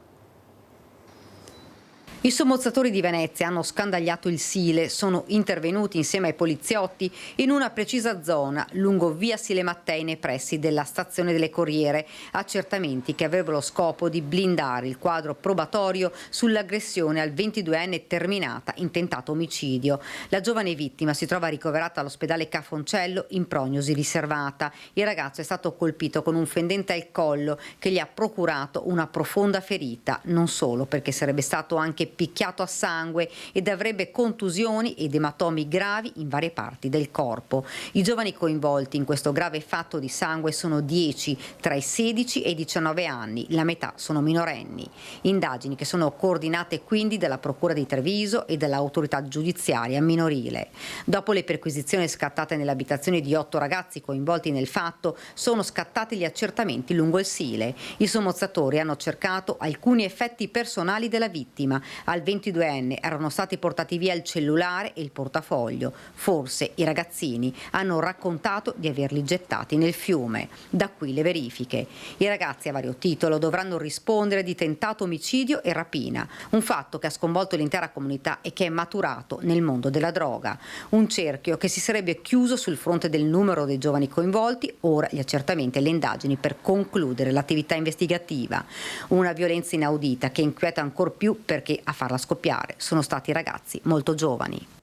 I sommozzatori di Venezia hanno scandagliato il Sile, sono intervenuti insieme ai poliziotti in una precisa zona lungo via Sile Mattei nei pressi della stazione delle Corriere, accertamenti che avrebbero lo scopo di blindare il quadro probatorio sull'aggressione al 22enne terminata in tentato omicidio. La giovane vittima si trova ricoverata all'ospedale Cafoncello in prognosi riservata. Il ragazzo è stato colpito con un fendente al collo che gli ha procurato una profonda ferita, non solo perché sarebbe stato anche picchiato a sangue ed avrebbe contusioni ed ematomi gravi in varie parti del corpo. I giovani coinvolti in questo grave fatto di sangue sono 10, tra i 16 e i 19 anni, la metà sono minorenni. Indagini che sono coordinate quindi dalla Procura di Treviso e dall'autorità giudiziaria minorile. Dopo le perquisizioni scattate nell'abitazione di 8 ragazzi coinvolti nel fatto, sono scattati gli accertamenti lungo il Sile. I sommozzatori hanno cercato alcuni effetti personali della vittima. Al 22enne erano stati portati via il cellulare e il portafoglio. Forse i ragazzini hanno raccontato di averli gettati nel fiume. Da qui le verifiche. I ragazzi a vario titolo dovranno rispondere di tentato omicidio e rapina, un fatto che ha sconvolto l'intera comunità e che è maturato nel mondo della droga. Un cerchio che si sarebbe chiuso sul fronte del numero dei giovani coinvolti, ora gli accertamenti e le indagini per concludere l'attività investigativa. Una violenza inaudita che inquieta ancor più perché a farla scoppiare sono stati ragazzi molto giovani.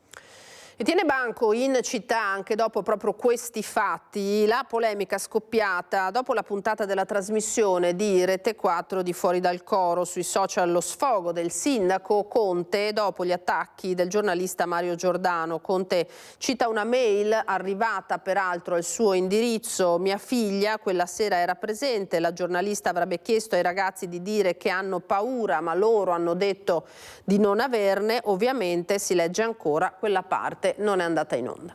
E tiene banco in città anche dopo proprio questi fatti la polemica scoppiata dopo la puntata della trasmissione di Rete 4 di Fuori dal Coro. Sui social lo sfogo del sindaco Conte dopo gli attacchi del giornalista Mario Giordano. Conte cita una mail arrivata peraltro al suo indirizzo: mia figlia quella sera era presente, la giornalista avrebbe chiesto ai ragazzi di dire che hanno paura ma loro hanno detto di non averne. Ovviamente si legge ancora quella parte non è andata in onda.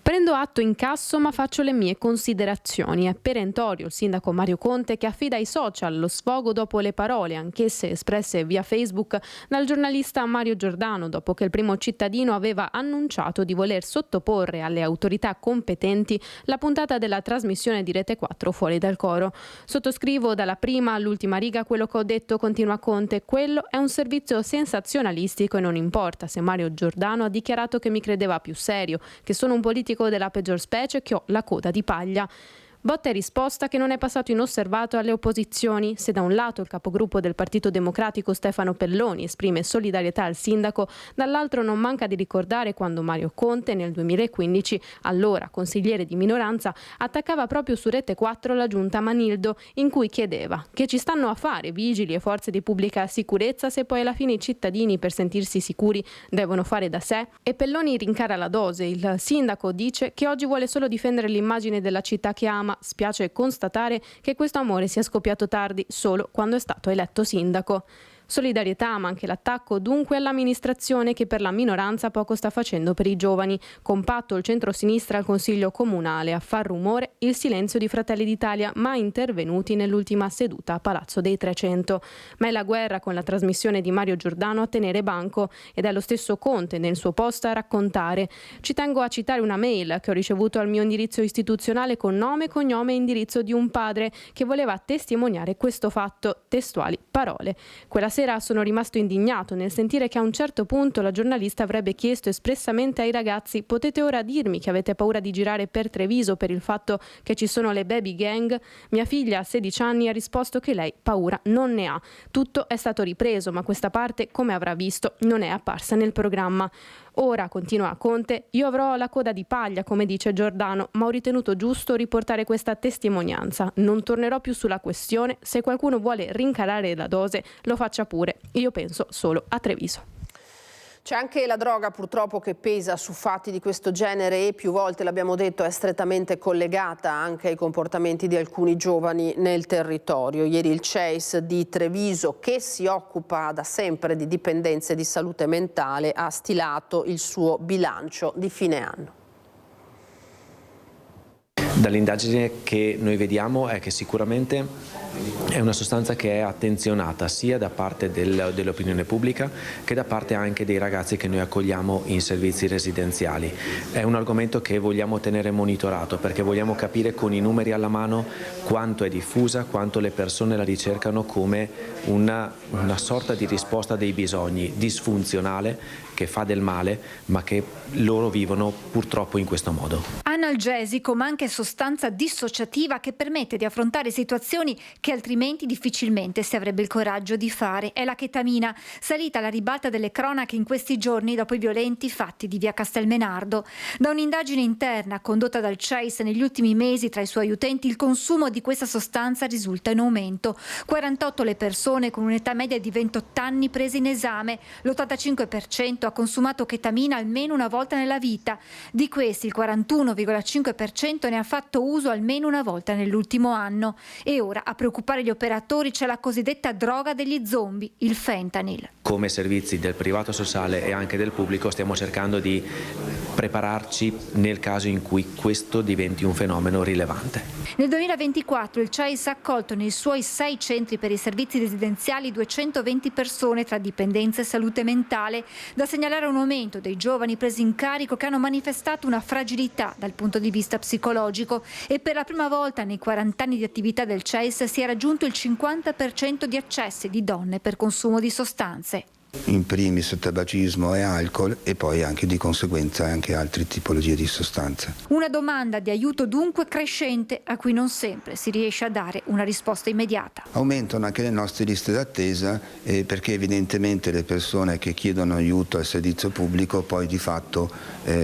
Prendo atto in casso ma faccio le mie considerazioni. È perentorio il sindaco Mario Conte che affida ai social lo sfogo dopo le parole, anch'esse espresse via Facebook, dal giornalista Mario Giordano dopo che il primo cittadino aveva annunciato di voler sottoporre alle autorità competenti la puntata della trasmissione di Rete 4 Fuori dal Coro. Sottoscrivo dalla prima all'ultima riga quello che ho detto, continua Conte, quello è un servizio sensazionalistico e non importa se Mario Giordano ha dichiarato che mi credeva più serio, che sono un politico della peggior specie, che ho la coda di paglia. Botta e risposta che non è passato inosservato alle opposizioni. Se da un lato il capogruppo del Partito Democratico Stefano Pelloni esprime solidarietà al sindaco, dall'altro non manca di ricordare quando Mario Conte nel 2015, allora consigliere di minoranza, attaccava proprio su Rete 4 la giunta Manildo, in cui chiedeva: che ci stanno a fare vigili e forze di pubblica sicurezza se poi alla fine i cittadini, per sentirsi sicuri, devono fare da sé? E Pelloni rincara la dose. Il sindaco dice che oggi vuole solo difendere l'immagine della città che ama. Spiace constatare che questo amore sia scoppiato tardi, solo quando è stato eletto sindaco. Solidarietà, ma anche l'attacco dunque all'amministrazione che per la minoranza poco sta facendo per i giovani. Compatto il centro-sinistra al Consiglio Comunale, a far rumore il silenzio di Fratelli d'Italia, mai intervenuti nell'ultima seduta a Palazzo dei 300. Ma è la guerra con la trasmissione di Mario Giordano a tenere banco, ed è lo stesso Conte nel suo post a raccontare: ci tengo a citare una mail che ho ricevuto al mio indirizzo istituzionale con nome, cognome e indirizzo di un padre che voleva testimoniare questo fatto. Testuali parole. Quella sera sono rimasto indignato nel sentire che a un certo punto la giornalista avrebbe chiesto espressamente ai ragazzi: potete ora dirmi che avete paura di girare per Treviso per il fatto che ci sono le baby gang? Mia figlia a 16 anni ha risposto che lei paura non ne ha. Tutto è stato ripreso, ma questa parte, come avrà visto, non è apparsa nel programma. Ora, continua Conte, io avrò la coda di paglia, come dice Giordano, ma ho ritenuto giusto riportare questa testimonianza. Non tornerò più sulla questione. Se qualcuno vuole rincarare la dose, lo faccia pure. Io penso solo a Treviso. C'è anche la droga purtroppo che pesa su fatti di questo genere e più volte, l'abbiamo detto, è strettamente collegata anche ai comportamenti di alcuni giovani nel territorio. Ieri il CEIS di Treviso, che si occupa da sempre di dipendenze di salute mentale, ha stilato il suo bilancio di fine anno. Dall'indagine che noi vediamo è che sicuramente è una sostanza che è attenzionata sia da parte dell'opinione pubblica che da parte anche dei ragazzi che noi accogliamo in servizi residenziali. È un argomento che vogliamo tenere monitorato perché vogliamo capire con i numeri alla mano quanto è diffusa, quanto le persone la ricercano come una sorta di risposta dei bisogni disfunzionale che fa del male, ma che loro vivono purtroppo in questo modo. Analgesico, ma anche sostanza dissociativa che permette di affrontare situazioni che altrimenti difficilmente si avrebbe il coraggio di fare. È la chetamina, salita alla ribalta delle cronache in questi giorni dopo i violenti fatti di via Castelmenardo. Da un'indagine interna condotta dal CEIS negli ultimi mesi tra i suoi utenti, il consumo di questa sostanza risulta in aumento. 48 le persone con un'età media di 28 anni prese in esame, l'85% ha consumato chetamina almeno una volta nella vita. Di questi il 41,5% ne ha fatto uso almeno una volta nell'ultimo anno. E ora a preoccupare gli operatori c'è la cosiddetta droga degli zombie, il fentanyl. Come servizi del privato sociale e anche del pubblico stiamo cercando di prepararci nel caso in cui questo diventi un fenomeno rilevante. Nel 2024 il CEIS ha accolto nei suoi 6 centri per i servizi residenziali 220 persone tra dipendenza e salute mentale. Da segnalare un aumento dei giovani presi in carico che hanno manifestato una fragilità dal punto di vista psicologico e per la prima volta nei 40 anni di attività del CEIS si è raggiunto il 50% di accessi di donne per consumo di sostanze. In primis tabagismo e alcol e poi anche di conseguenza anche altre tipologie di sostanze. Una domanda di aiuto dunque crescente a cui non sempre si riesce a dare una risposta immediata. Aumentano anche le nostre liste d'attesa perché evidentemente le persone che chiedono aiuto al servizio pubblico poi di fatto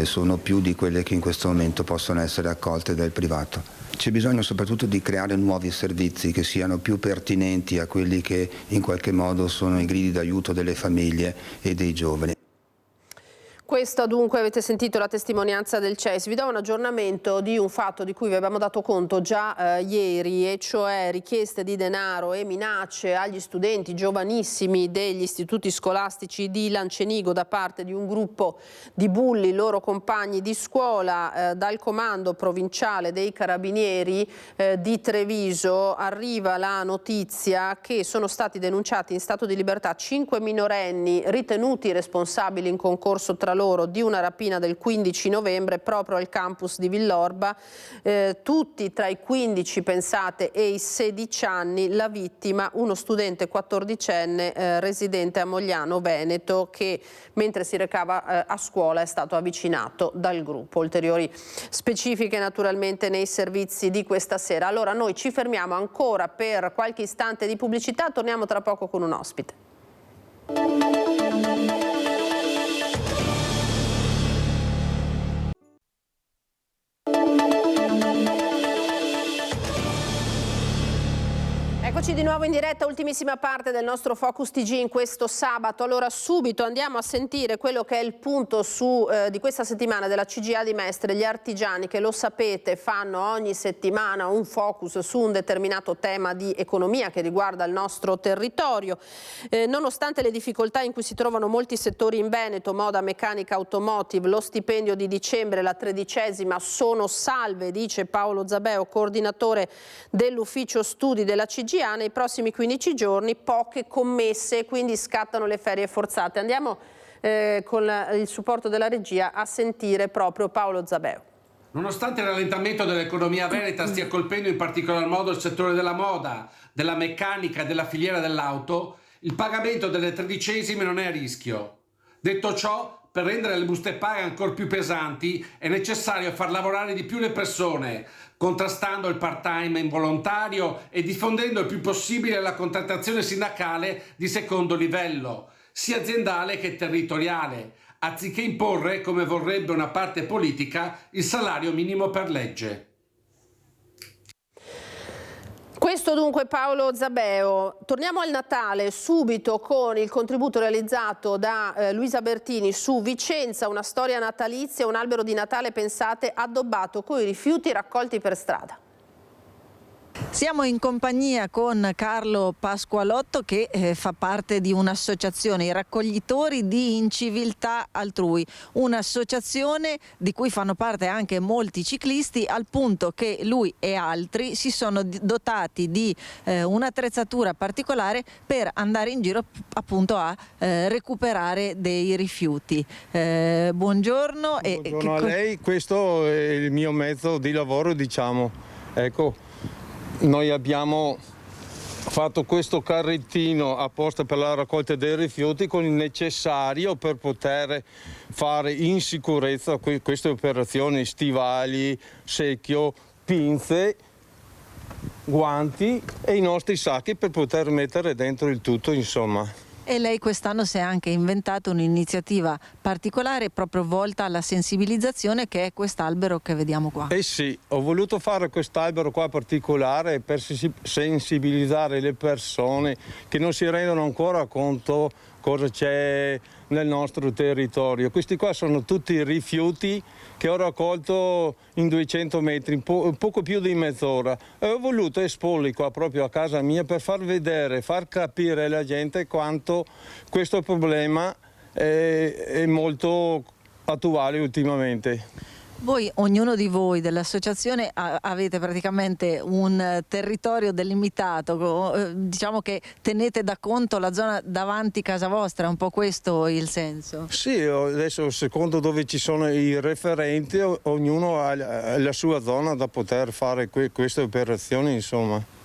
sono più di quelle che in questo momento possono essere accolte dal privato. C'è bisogno soprattutto di creare nuovi servizi che siano più pertinenti a quelli che in qualche modo sono i gridi d'aiuto delle famiglie e dei giovani. Questa dunque avete sentito la testimonianza del CEIS. Vi do un aggiornamento di un fatto di cui vi avevamo dato conto già ieri, e cioè richieste di denaro e minacce agli studenti giovanissimi degli istituti scolastici di Lancenigo da parte di un gruppo di bulli, loro compagni di scuola. Dal comando provinciale dei Carabinieri di Treviso arriva la notizia che sono stati denunciati in stato di libertà 5 minorenni ritenuti responsabili in concorso tra loro loro di una rapina del 15 novembre proprio al campus di Villorba, tutti tra i 15, pensate, e i 16 anni, la vittima uno studente 14enne residente a Mogliano Veneto che mentre si recava a scuola è stato avvicinato dal gruppo. Ulteriori specifiche naturalmente nei servizi di questa sera. Allora noi ci fermiamo ancora per qualche istante di pubblicità, torniamo tra poco con un ospite. Eccoci di nuovo in diretta, ultimissima parte del nostro Focus TG in questo sabato. Allora subito andiamo a sentire quello che è il punto di questa settimana della CGIA di Mestre. Gli artigiani, che lo sapete, fanno ogni settimana un focus su un determinato tema di economia che riguarda il nostro territorio. Nonostante le difficoltà in cui si trovano molti settori in Veneto, moda, meccanica, automotive, lo stipendio di dicembre, la 13ª, sono salve, dice Paolo Zabeo, coordinatore dell'ufficio studi della CGIA. Nei prossimi 15 giorni poche commesse, quindi scattano le ferie forzate. Andiamo con il supporto della regia a sentire proprio Paolo Zabeo. Nonostante il rallentamento dell'economia veneta stia colpendo in particolar modo il settore della moda, della meccanica e della filiera dell'auto, il pagamento delle 13esime non è a rischio. Detto ciò, per rendere le buste paga ancora più pesanti è necessario far lavorare di più le persone, contrastando il part-time involontario e diffondendo il più possibile la contrattazione sindacale di secondo livello, sia aziendale che territoriale, anziché imporre, come vorrebbe una parte politica, il salario minimo per legge. Questo dunque Paolo Zabeo. Torniamo al Natale subito con il contributo realizzato da Luisa Bertini su Vicenza, una storia natalizia, un albero di Natale, pensate, addobbato coi rifiuti raccolti per strada. Siamo in compagnia con Carlo Pasqualotto che fa parte di un'associazione, i raccoglitori di inciviltà altrui, un'associazione di cui fanno parte anche molti ciclisti, al punto che lui e altri si sono dotati di un'attrezzatura particolare per andare in giro appunto a recuperare dei rifiuti. Buongiorno. Buongiorno a lei, questo è il mio mezzo di lavoro, diciamo. Ecco. Noi abbiamo fatto questo carrettino apposta per la raccolta dei rifiuti con il necessario per poter fare in sicurezza queste operazioni: stivali, secchio, pinze, guanti e i nostri sacchi per poter mettere dentro il tutto, insomma. E lei quest'anno si è anche inventato un'iniziativa particolare proprio volta alla sensibilizzazione, che è quest'albero che vediamo qua. Eh sì, ho voluto fare quest'albero qua particolare per sensibilizzare le persone che non si rendono ancora conto cosa c'è nel nostro territorio. Questi qua sono tutti rifiuti che ho raccolto in 200 metri, poco più di mezz'ora, e ho voluto esporli qua proprio a casa mia per far vedere, far capire alla gente quanto questo problema è molto attuale ultimamente. Voi, ognuno di voi dell'associazione, avete praticamente un territorio delimitato, diciamo che tenete da conto la zona davanti casa vostra, è un po' questo il senso? Sì, adesso secondo dove ci sono i referenti, ognuno ha la sua zona da poter fare queste operazioni, insomma.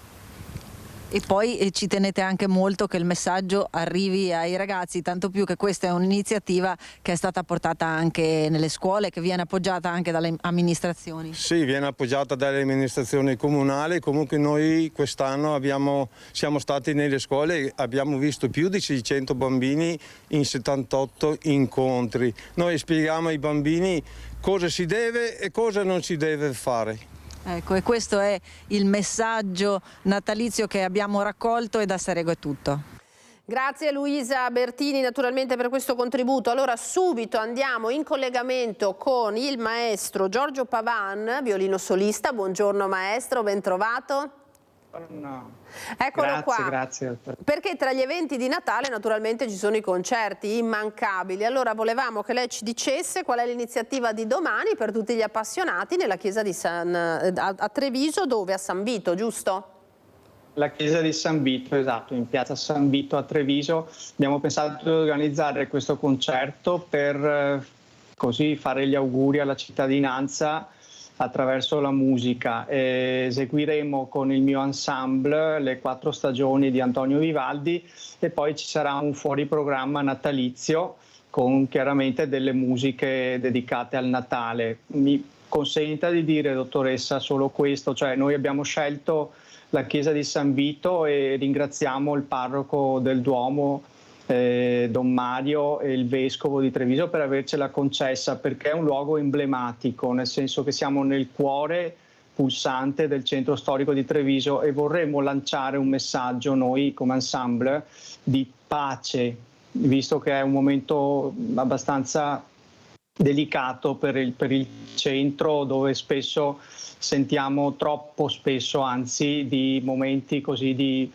E poi ci tenete anche molto che il messaggio arrivi ai ragazzi, tanto più che questa è un'iniziativa che è stata portata anche nelle scuole, che viene appoggiata anche dalle amministrazioni. Sì, viene appoggiata dalle amministrazioni comunali. Comunque noi quest'anno siamo stati nelle scuole e abbiamo visto più di 600 bambini in 78 incontri. Noi spieghiamo ai bambini cosa si deve e cosa non si deve fare. Ecco, e questo è il messaggio natalizio che abbiamo raccolto, e da Serego è tutto. Grazie Luisa Bertini naturalmente per questo contributo. Allora subito andiamo in collegamento con il maestro Giorgio Pavan, violino solista. Buongiorno maestro, ben trovato. No. Eccolo grazie, qua. Grazie. Perché tra gli eventi di Natale naturalmente ci sono i concerti immancabili. Allora volevamo che lei ci dicesse qual è l'iniziativa di domani per tutti gli appassionati nella chiesa di a Treviso, dove? A San Vito, giusto? La chiesa di San Vito, esatto, in piazza San Vito a Treviso. Abbiamo pensato di organizzare questo concerto per così fare gli auguri alla cittadinanza attraverso la musica. Eseguiremo con il mio ensemble le 4 stagioni di Antonio Vivaldi e poi ci sarà un fuoriprogramma natalizio con chiaramente delle musiche dedicate al Natale. Mi consenta di dire, dottoressa, solo questo, cioè noi abbiamo scelto la chiesa di San Vito e ringraziamo il parroco del Duomo, Don Mario, e il vescovo di Treviso per avercela concessa, perché è un luogo emblematico, nel senso che siamo nel cuore pulsante del centro storico di Treviso e vorremmo lanciare un messaggio noi come ensemble di pace, visto che è un momento abbastanza delicato per il centro, dove spesso sentiamo, troppo spesso anzi, di momenti così di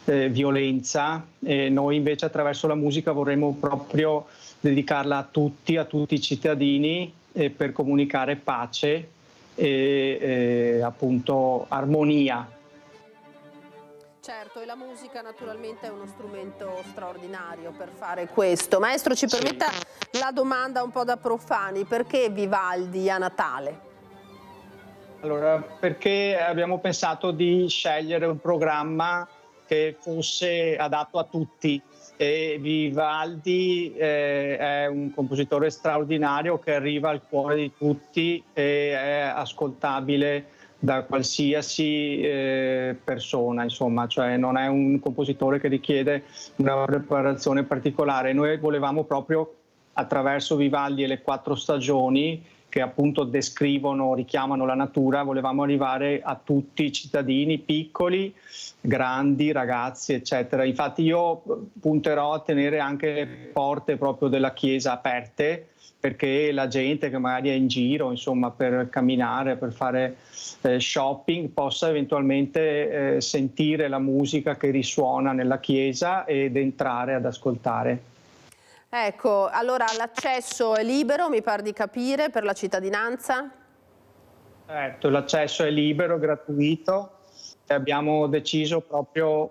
violenza, e noi invece attraverso la musica vorremmo proprio dedicarla a tutti i cittadini, per comunicare pace e appunto armonia. Certo, e la musica naturalmente è uno strumento straordinario per fare questo. Maestro, ci permetta la domanda un po' da profani: perché Vivaldi a Natale? Allora, perché abbiamo pensato di scegliere un programma che fosse adatto a tutti, e Vivaldi è un compositore straordinario che arriva al cuore di tutti e è ascoltabile da qualsiasi persona, insomma, cioè non è un compositore che richiede una preparazione particolare. Noi volevamo proprio, attraverso Vivaldi e le 4 stagioni, che appunto descrivono, richiamano la natura, volevamo arrivare a tutti i cittadini, piccoli, grandi, ragazzi, eccetera. Infatti io punterò a tenere anche le porte proprio della chiesa aperte, perché la gente che magari è in giro, insomma, per camminare, per fare shopping, possa eventualmente sentire la musica che risuona nella chiesa ed entrare ad ascoltare. Ecco, allora l'accesso è libero, mi pare di capire, per la cittadinanza? Certo, l'accesso è libero, gratuito, e abbiamo deciso proprio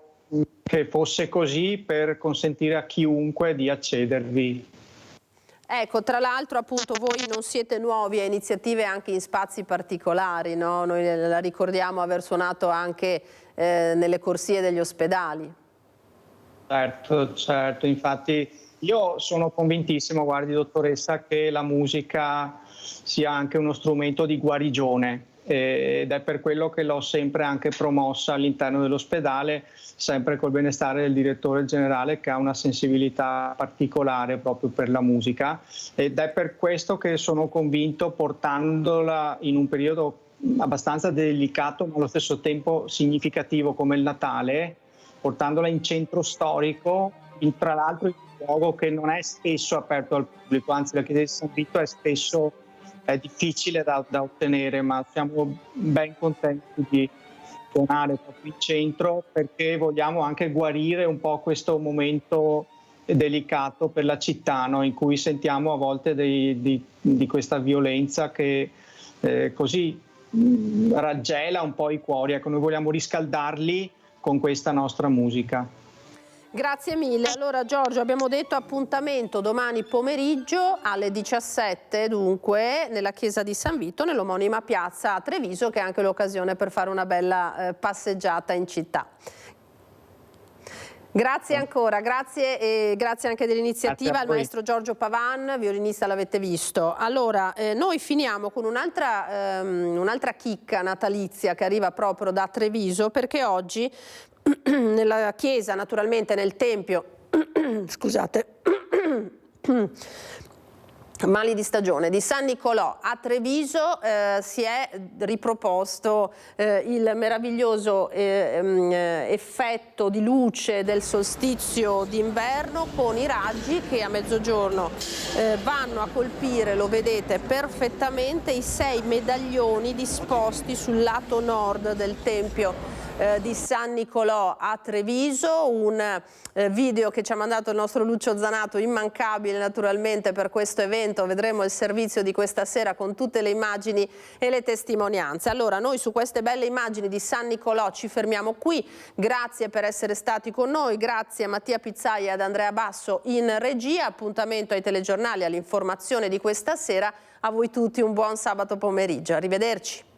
che fosse così per consentire a chiunque di accedervi. Ecco, tra l'altro appunto voi non siete nuovi a iniziative anche in spazi particolari, no? Noi la ricordiamo aver suonato anche nelle corsie degli ospedali. Certo, infatti io sono convintissimo, guardi dottoressa, che la musica sia anche uno strumento di guarigione, ed è per quello che l'ho sempre anche promossa all'interno dell'ospedale, sempre col benestare del direttore generale, che ha una sensibilità particolare proprio per la musica, ed è per questo che sono convinto, portandola in un periodo abbastanza delicato ma allo stesso tempo significativo come il Natale, portandola in centro storico, tra l'altro in un luogo che non è spesso aperto al pubblico, anzi la chiesa di San Vito è difficile da ottenere, ma siamo ben contenti di suonare proprio in centro, perché vogliamo anche guarire un po' questo momento delicato per la città, no? In cui sentiamo a volte di questa violenza che così raggela un po' i cuori. Ecco, noi vogliamo riscaldarli con questa nostra musica. Grazie mille. Allora Giorgio, abbiamo detto appuntamento domani pomeriggio alle 17, dunque nella chiesa di San Vito, nell'omonima piazza a Treviso, che è anche l'occasione per fare una bella passeggiata in città. Grazie ancora, grazie, e grazie anche dell'iniziativa al maestro Giorgio Pavan, violinista, l'avete visto. Allora, noi finiamo con un'altra chicca natalizia che arriva proprio da Treviso, perché oggi nella chiesa, naturalmente nel tempio, scusate, mali di stagione, di San Nicolò a Treviso si è riproposto il meraviglioso effetto di luce del solstizio d'inverno, con i raggi che a mezzogiorno vanno a colpire, lo vedete perfettamente, i 6 medaglioni disposti sul lato nord del tempio di San Nicolò a Treviso, un video che ci ha mandato il nostro Lucio Zanato, immancabile naturalmente per questo evento. Vedremo il servizio di questa sera con tutte le immagini e le testimonianze. Allora, noi su queste belle immagini di San Nicolò ci fermiamo qui. Grazie per essere stati con noi, grazie a Mattia Pizzai e ad Andrea Basso in regia. Appuntamento ai telegiornali, all'informazione di questa sera. A voi tutti un buon sabato pomeriggio. Arrivederci.